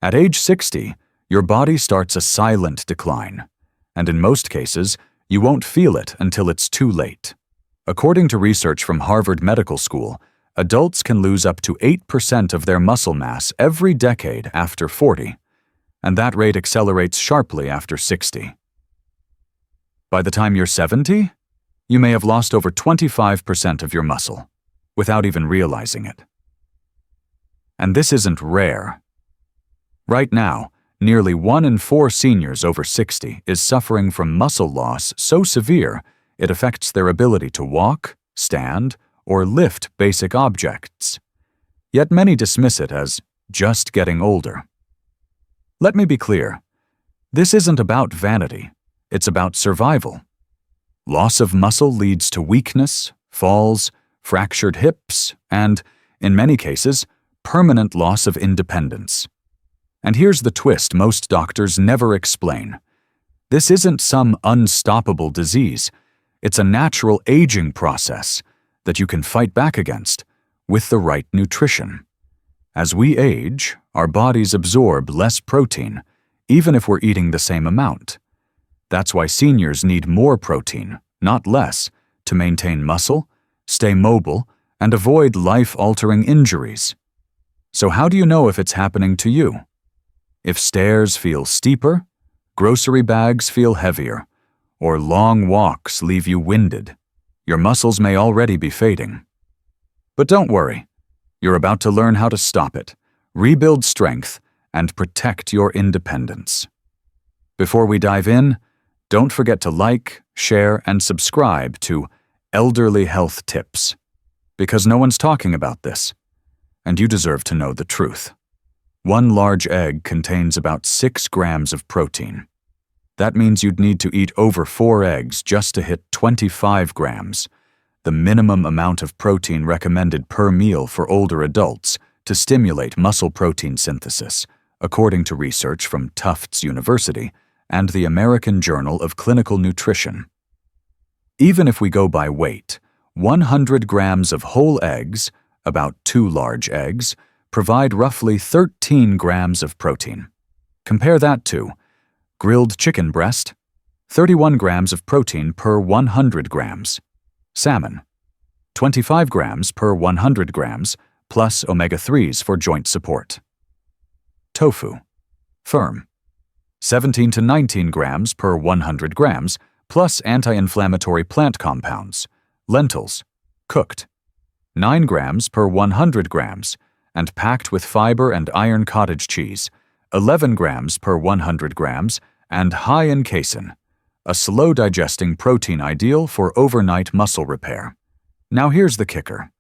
At age 60, your body starts a silent decline, and in most cases, you won't feel it until it's too late. According to research from Harvard Medical School, adults can lose up to 8% of their muscle mass every decade after 40, and that rate accelerates sharply after 60. By the time you're 70, you may have lost over 25% of your muscle, without even realizing it. And this isn't rare. Right now, nearly 1 in 4 seniors over 60 is suffering from muscle loss so severe it affects their ability to walk, stand, or lift basic objects. Yet many dismiss it as just getting older. Let me be clear. This isn't about vanity. It's about survival. Loss of muscle leads to weakness, falls, fractured hips, and, in many cases, permanent loss of independence. And here's the twist most doctors never explain. This isn't some unstoppable disease. It's a natural aging process that you can fight back against with the right nutrition. As we age, our bodies absorb less protein, even if we're eating the same amount. That's why seniors need more protein, not less, to maintain muscle, stay mobile, and avoid life-altering injuries. So how do you know if it's happening to you? If stairs feel steeper, grocery bags feel heavier, or long walks leave you winded, your muscles may already be fading. But don't worry. You're about to learn how to stop it, rebuild strength, and protect your independence. Before we dive in, don't forget to like, share, and subscribe to Elderly Health Tips, because no one's talking about this, and you deserve to know the truth. 1 large egg contains about 6 grams of protein. That means you'd need to eat over 4 eggs just to hit 25 grams, the minimum amount of protein recommended per meal for older adults to stimulate muscle protein synthesis, according to research from Tufts University and the American Journal of Clinical Nutrition. Even if we go by weight, 100 grams of whole eggs, about 2 large eggs, provide roughly 13 grams of protein. Compare that to grilled chicken breast, 31 grams of protein per 100 grams. Salmon, 25 grams per 100 grams, plus omega-3s for joint support. Tofu, firm, 17 to 19 grams per 100 grams, plus anti-inflammatory plant compounds. Lentils, cooked, 9 grams per 100 grams, and packed with fiber and iron cottage cheese, 11 grams per 100 grams, and high in casein, a slow-digesting protein ideal for overnight muscle repair. Now here's the kicker.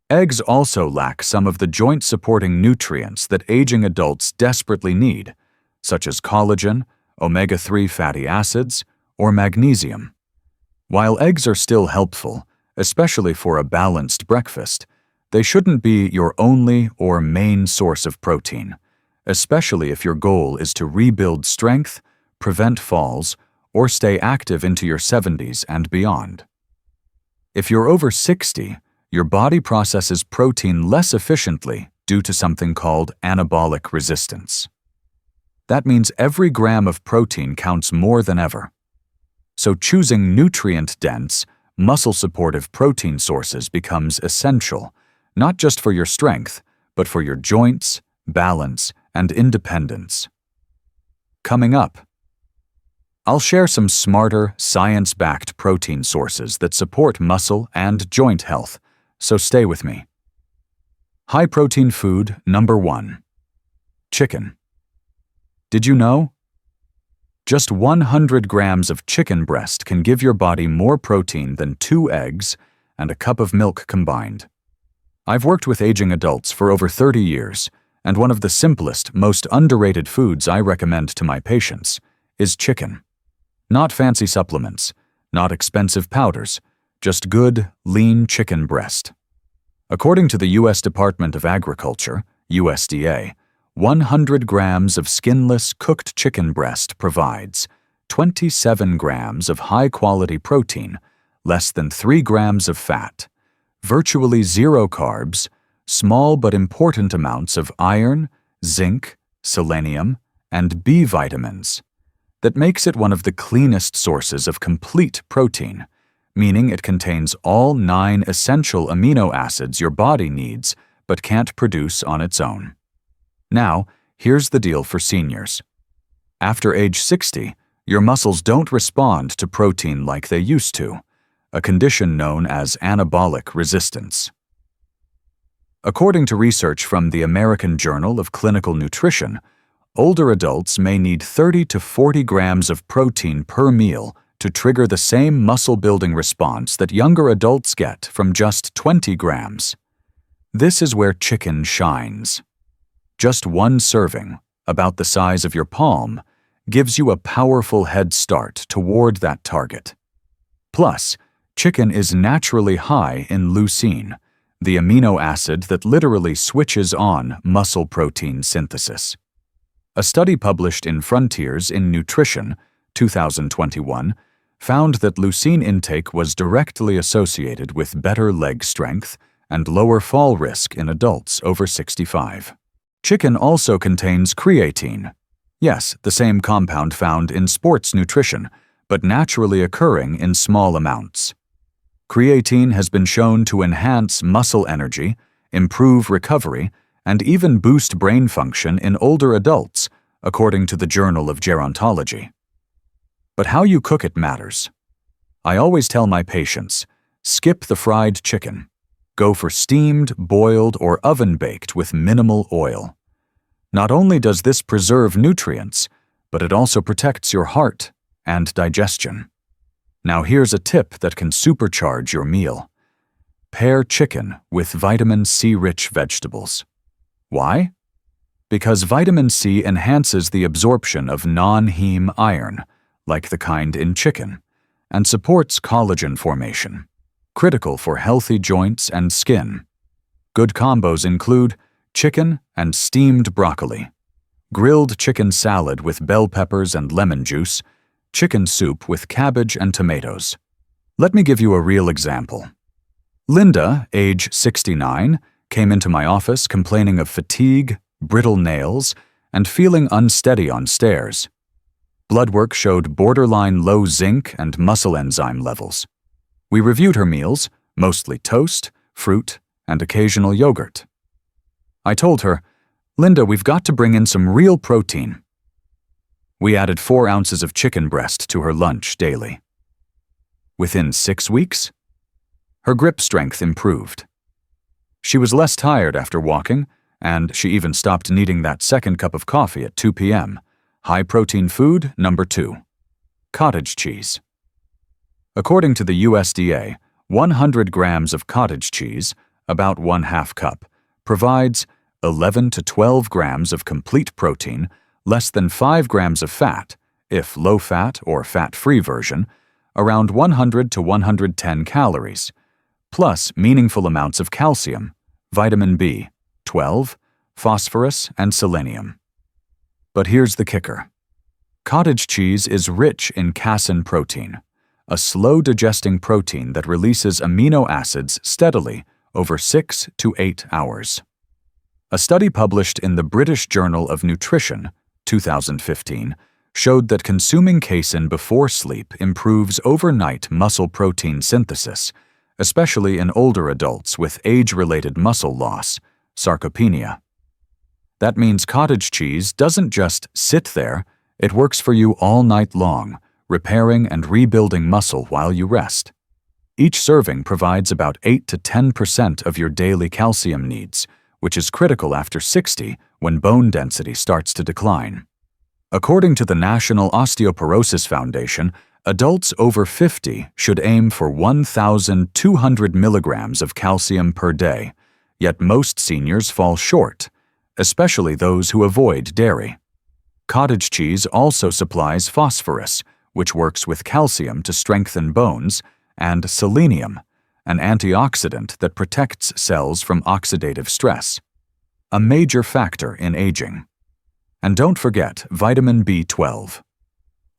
Eggs also lack some of the joint-supporting nutrients that aging adults desperately need, such as collagen, omega-3 fatty acids, or magnesium. While eggs are still helpful, especially for a balanced breakfast, they shouldn't be your only or main source of protein, especially if your goal is to rebuild strength, prevent falls, or stay active into your 70s and beyond. If you're over 60, your body processes protein less efficiently due to something called anabolic resistance. That means every gram of protein counts more than ever. So choosing nutrient-dense, muscle-supportive protein sources becomes essential, not just for your strength, but for your joints, balance, and independence. Coming up, I'll share some smarter, science-backed protein sources that support muscle and joint health, so stay with me. High-protein food number 1. Chicken. Did you know? Just 100 grams of chicken breast can give your body more protein than 2 eggs and a cup of milk combined. I've worked with aging adults for over 30 years, and one of the simplest, most underrated foods I recommend to my patients is chicken. Not fancy supplements, not expensive powders, just good, lean chicken breast. According to the U.S. Department of Agriculture, USDA, 100 grams of skinless cooked chicken breast provides 27 grams of high-quality protein, less than 3 grams of fat, virtually 0 carbs, small but important amounts of iron, zinc, selenium, and B vitamins. That makes it one of the cleanest sources of complete protein, meaning it contains all 9 essential amino acids your body needs but can't produce on its own. Now, here's the deal for seniors. After age 60, your muscles don't respond to protein like they used to, a condition known as anabolic resistance. According to research from the American Journal of Clinical Nutrition, older adults may need 30 to 40 grams of protein per meal to trigger the same muscle-building response that younger adults get from just 20 grams. This is where chicken shines. Just one serving, about the size of your palm, gives you a powerful head start toward that target. Plus, chicken is naturally high in leucine, the amino acid that literally switches on muscle protein synthesis. A study published in Frontiers in Nutrition, 2021, found that leucine intake was directly associated with better leg strength and lower fall risk in adults over 65. Chicken also contains creatine. Yes, the same compound found in sports nutrition, but naturally occurring in small amounts. Creatine has been shown to enhance muscle energy, improve recovery, and even boost brain function in older adults, according to the Journal of Gerontology. But how you cook it matters. I always tell my patients, skip the fried chicken. Go for steamed, boiled, or oven-baked with minimal oil. Not only does this preserve nutrients, but it also protects your heart and digestion. Now here's a tip that can supercharge your meal. Pair chicken with vitamin C-rich vegetables. Why? Because vitamin C enhances the absorption of non-heme iron, like the kind in chicken, and supports collagen formation, critical for healthy joints and skin. Good combos include chicken and steamed broccoli, grilled chicken salad with bell peppers and lemon juice, chicken soup with cabbage and tomatoes. Let me give you a real example. Linda, age 69, came into my office complaining of fatigue, brittle nails, and feeling unsteady on stairs. Blood work showed borderline low zinc and muscle enzyme levels. We reviewed her meals, mostly toast, fruit, and occasional yogurt. I told her, "Linda, we've got to bring in some real protein." We added 4 ounces of chicken breast to her lunch daily. Within 6 weeks, her grip strength improved. She was less tired after walking, and she even stopped needing that second cup of coffee at 2 p.m. High-protein food number 2. Cottage cheese. According to the USDA, 100 grams of cottage cheese, about 1/2 cup, provides 11 to 12 grams of complete protein, less than 5 grams of fat, if low-fat or fat-free version, around 100 to 110 calories, plus meaningful amounts of calcium, vitamin B12, phosphorus, and selenium. But here's the kicker. Cottage cheese is rich in casein protein, a slow-digesting protein that releases amino acids steadily over 6 to 8 hours. A study published in the British Journal of Nutrition, 2015, showed that consuming casein before sleep improves overnight muscle protein synthesis, especially in older adults with age-related muscle loss, sarcopenia. That means cottage cheese doesn't just sit there, it works for you all night long, repairing and rebuilding muscle while you rest. Each serving provides about 8 to 10% of your daily calcium needs, which is critical after 60 when bone density starts to decline. According to the National Osteoporosis Foundation, adults over 50 should aim for 1,200 milligrams of calcium per day, yet most seniors fall short, especially those who avoid dairy. Cottage cheese also supplies phosphorus, which works with calcium to strengthen bones, and selenium, an antioxidant that protects cells from oxidative stress, a major factor in aging. And don't forget vitamin B12.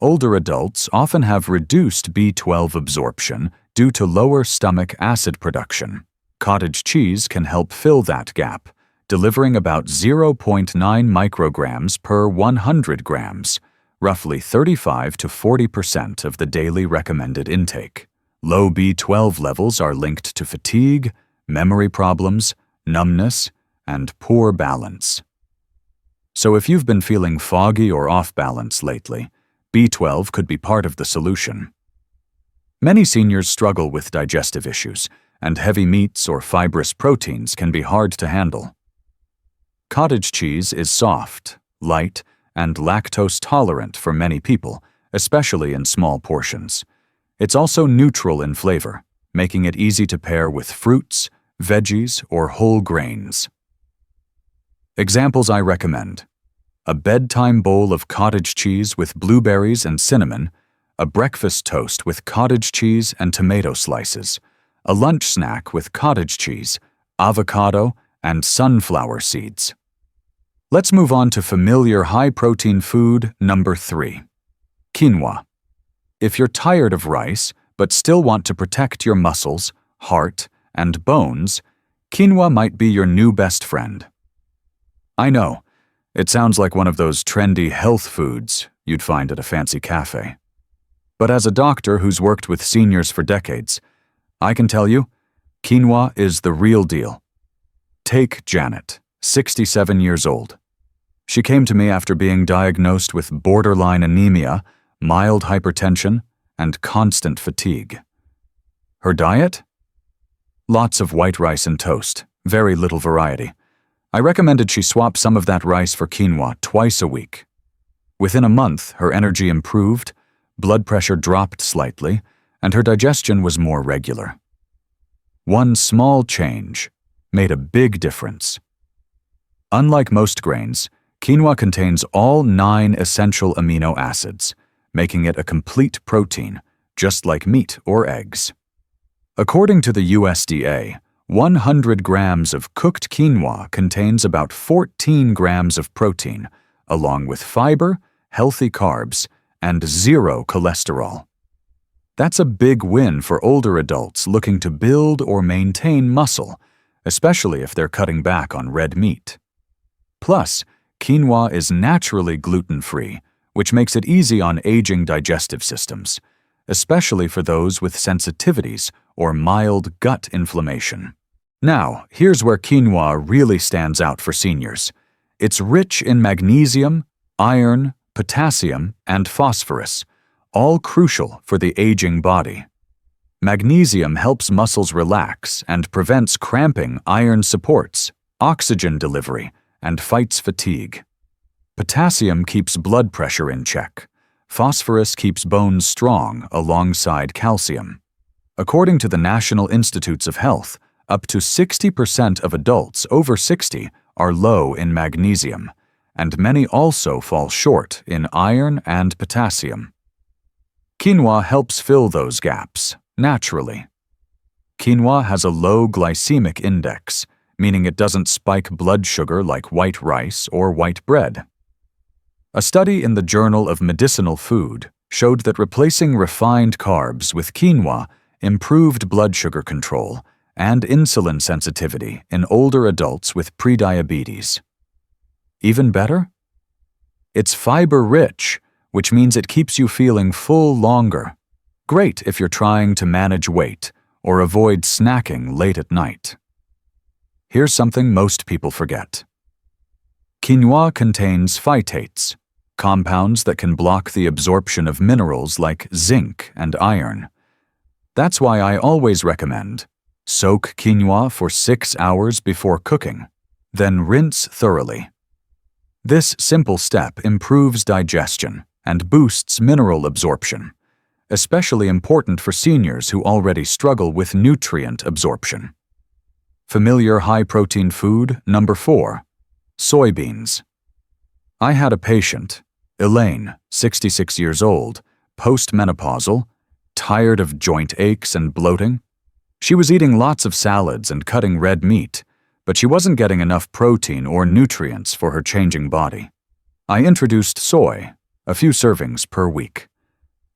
Older adults often have reduced B12 absorption due to lower stomach acid production. Cottage cheese can help fill that gap, delivering about 0.9 micrograms per 100 grams, roughly 35 to 40% of the daily recommended intake. Low B12 levels are linked to fatigue, memory problems, numbness, and poor balance. So if you've been feeling foggy or off balance lately, B12 could be part of the solution. Many seniors struggle with digestive issues, and heavy meats or fibrous proteins can be hard to handle. Cottage cheese is soft, light, and lactose-tolerant for many people, especially in small portions. It's also neutral in flavor, making it easy to pair with fruits, veggies, or whole grains. Examples I recommend: a bedtime bowl of cottage cheese with blueberries and cinnamon, a breakfast toast with cottage cheese and tomato slices, a lunch snack with cottage cheese, avocado, and sunflower seeds. Let's move on to familiar high-protein food number 3, quinoa. If you're tired of rice but still want to protect your muscles, heart, and bones, quinoa might be your new best friend. I know, it sounds like one of those trendy health foods you'd find at a fancy cafe. But as a doctor who's worked with seniors for decades, I can tell you, quinoa is the real deal. Take Janet, 67 years old. She came to me after being diagnosed with borderline anemia, mild hypertension, and constant fatigue. Her diet? Lots of white rice and toast, very little variety. I recommended she swap some of that rice for quinoa twice a week. Within a month, her energy improved, blood pressure dropped slightly, and her digestion was more regular. One small change made a big difference. Unlike most grains, quinoa contains all 9 essential amino acids, making it a complete protein, just like meat or eggs. According to the USDA, 100 grams of cooked quinoa contains about 14 grams of protein, along with fiber, healthy carbs, and 0 cholesterol. That's a big win for older adults looking to build or maintain muscle, especially if they're cutting back on red meat. Plus, quinoa is naturally gluten-free, which makes it easy on aging digestive systems, especially for those with sensitivities or mild gut inflammation. Now, here's where quinoa really stands out for seniors. It's rich in magnesium, iron, potassium, and phosphorus, all crucial for the aging body. Magnesium helps muscles relax and prevents cramping. Iron supports oxygen delivery and fights fatigue. Potassium keeps blood pressure in check. Phosphorus keeps bones strong alongside calcium. According to the National Institutes of Health, up to 60% of adults over 60 are low in magnesium, and many also fall short in iron and potassium. Quinoa helps fill those gaps, naturally. Quinoa has a low glycemic index, meaning it doesn't spike blood sugar like white rice or white bread. A study in the Journal of Medicinal Food showed that replacing refined carbs with quinoa improved blood sugar control and insulin sensitivity in older adults with prediabetes. Even better? It's fiber-rich, which means it keeps you feeling full longer. Great if you're trying to manage weight or avoid snacking late at night. Here's something most people forget. Quinoa contains phytates, compounds that can block the absorption of minerals like zinc and iron. That's why I always recommend soak quinoa for 6 hours before cooking, then rinse thoroughly. This simple step improves digestion and boosts mineral absorption, especially important for seniors who already struggle with nutrient absorption. Familiar high-protein food number 4, soybeans. I had a patient, Elaine, 66 years old, postmenopausal, tired of joint aches and bloating. She was eating lots of salads and cutting red meat, but she wasn't getting enough protein or nutrients for her changing body. I introduced soy, a few servings per week,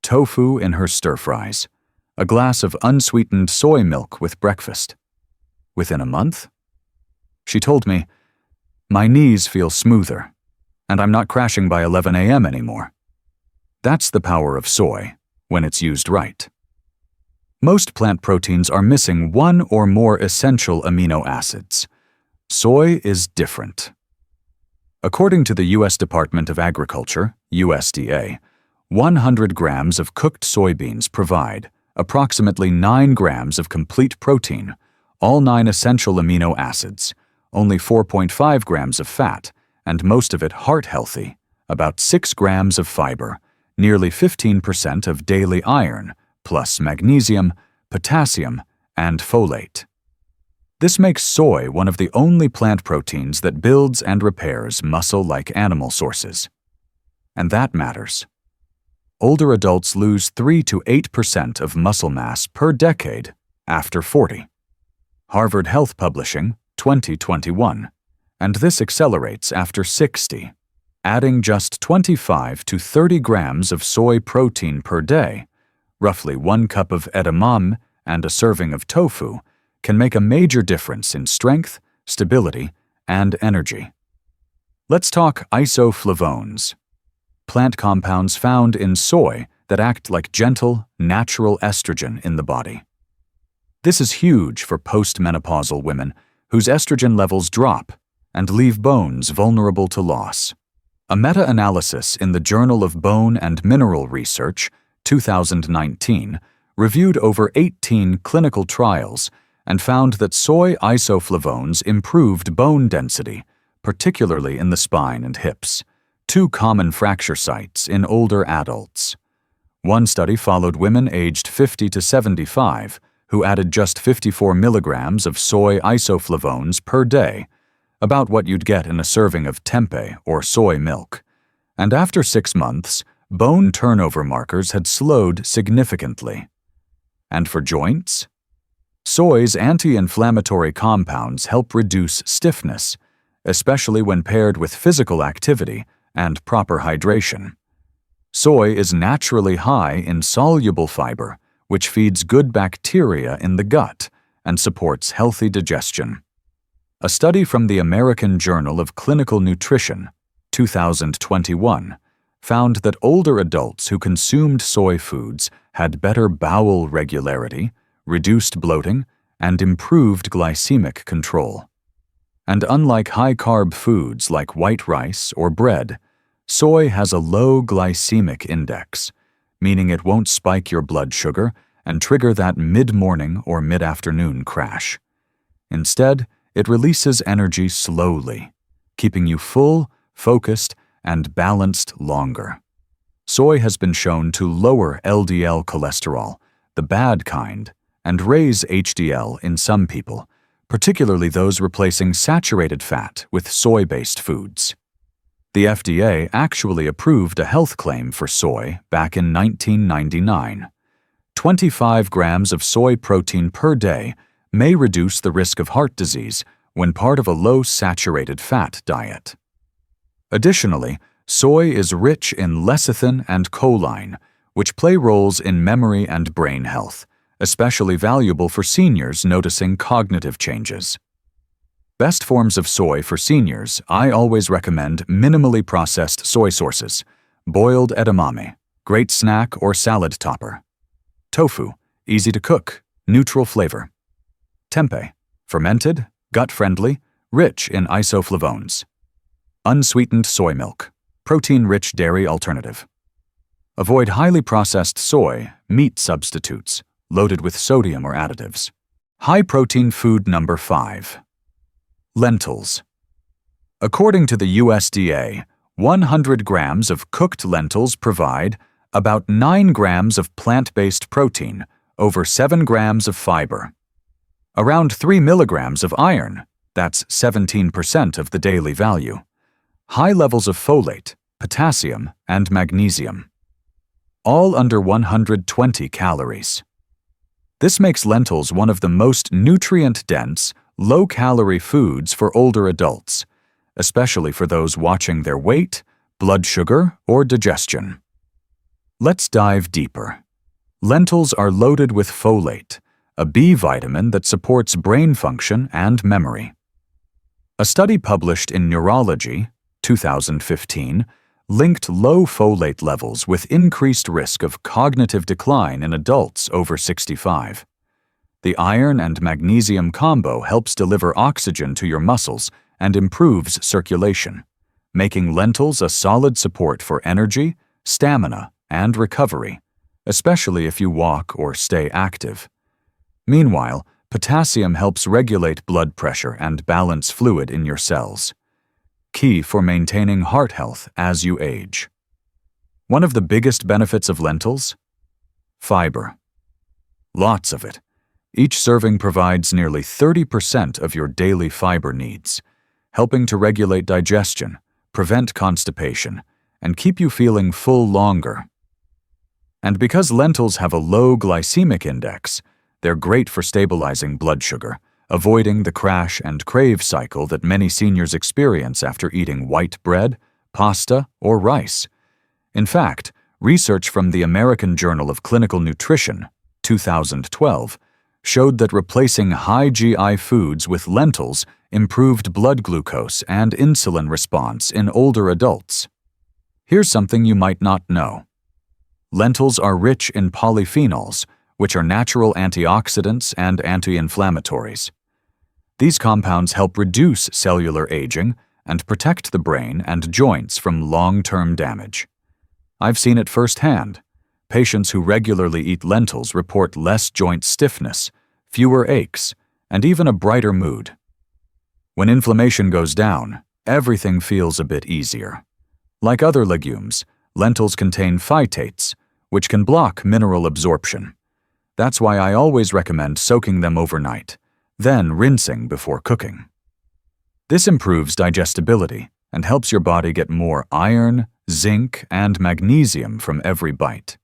tofu in her stir-fries, a glass of unsweetened soy milk with breakfast. Within a month? She told me, My knees feel smoother, and I'm not crashing by 11 a.m. anymore. That's the power of soy, when it's used right. Most plant proteins are missing one or more essential amino acids. Soy is different. According to the U.S. Department of Agriculture, USDA, 100 grams of cooked soybeans provide approximately 9 grams of complete protein, all 9 essential amino acids, only 4.5 grams of fat, and most of it heart-healthy, about 6 grams of fiber, nearly 15% of daily iron, plus magnesium, potassium, and folate. This makes soy one of the only plant proteins that builds and repairs muscle like animal sources. And that matters. Older adults lose 3 to 8% of muscle mass per decade after 40. Harvard Health Publishing, 2021. And this accelerates after 60. Adding just 25 to 30 grams of soy protein per day, roughly 1 cup of edamame and a serving of tofu, can make a major difference in strength, stability, and energy. Let's talk isoflavones, plant compounds found in soy that act like gentle, natural estrogen in the body. This is huge for postmenopausal women whose estrogen levels drop and leave bones vulnerable to loss. A meta-analysis in the Journal of Bone and Mineral Research, 2019, reviewed over 18 clinical trials and found that soy isoflavones improved bone density, particularly in the spine and hips, 2 common fracture sites in older adults. One study followed women aged 50 to 75 who added just 54 milligrams of soy isoflavones per day, about what you'd get in a serving of tempeh or soy milk. And after 6 months, bone turnover markers had slowed significantly. And for joints? Soy's anti-inflammatory compounds help reduce stiffness, especially when paired with physical activity and proper hydration. Soy is naturally high in soluble fiber, which feeds good bacteria in the gut and supports healthy digestion. A study from the American Journal of Clinical Nutrition, 2021, found that older adults who consumed soy foods had better bowel regularity, reduced bloating, and improved glycemic control. And unlike high-carb foods like white rice or bread, soy has a low glycemic index, meaning it won't spike your blood sugar and trigger that mid-morning or mid-afternoon crash. Instead, it releases energy slowly, keeping you full, focused, and balanced longer. Soy has been shown to lower LDL cholesterol, the bad kind, and raise HDL in some people, particularly those replacing saturated fat with soy-based foods. The FDA actually approved a health claim for soy back in 1999. 25 grams of soy protein per day may reduce the risk of heart disease when part of a low-saturated fat diet. Additionally, soy is rich in lecithin and choline, which play roles in memory and brain health, especially valuable for seniors noticing cognitive changes. Best forms of soy for seniors, I always recommend minimally processed soy sources, boiled edamame, great snack or salad topper. Tofu, easy to cook, neutral flavor. Tempeh, fermented, gut-friendly, rich in isoflavones. Unsweetened soy milk, protein-rich dairy alternative. Avoid highly processed soy, meat substitutes, loaded with sodium or additives. High-protein food number 5. Lentils. According to the USDA, 100 grams of cooked lentils provide about 9 grams of plant-based protein, over 7 grams of fiber. Around 3 milligrams of iron, that's 17% of the daily value. High levels of folate, potassium, and magnesium. All under 120 calories. This makes lentils one of the most nutrient-dense, low-calorie foods for older adults, especially for those watching their weight, blood sugar, or digestion. Let's dive deeper. Lentils are loaded with folate, a B vitamin that supports brain function and memory. A study published in Neurology, 2015, linked low folate levels with increased risk of cognitive decline in adults over 65. The iron and magnesium combo helps deliver oxygen to your muscles and improves circulation, making lentils a solid support for energy, stamina, and recovery, especially if you walk or stay active. Meanwhile, potassium helps regulate blood pressure and balance fluid in your cells, key for maintaining heart health as you age. One of the biggest benefits of lentils? Fiber. Lots of it. Each serving provides nearly 30% of your daily fiber needs, helping to regulate digestion, prevent constipation, and keep you feeling full longer. And because lentils have a low glycemic index, they're great for stabilizing blood sugar, avoiding the crash and crave cycle that many seniors experience after eating white bread, pasta, or rice. In fact, research from the American Journal of Clinical Nutrition, 2012, showed that replacing high GI foods with lentils improved blood glucose and insulin response in older adults. Here's something you might not know. Lentils are rich in polyphenols, which are natural antioxidants and anti-inflammatories. These compounds help reduce cellular aging and protect the brain and joints from long-term damage. I've seen it firsthand. Patients who regularly eat lentils report less joint stiffness, fewer aches, and even a brighter mood. When inflammation goes down, everything feels a bit easier. Like other legumes, lentils contain phytates, which can block mineral absorption. That's why I always recommend soaking them overnight, then rinsing before cooking. This improves digestibility and helps your body get more iron, zinc, and magnesium from every bite.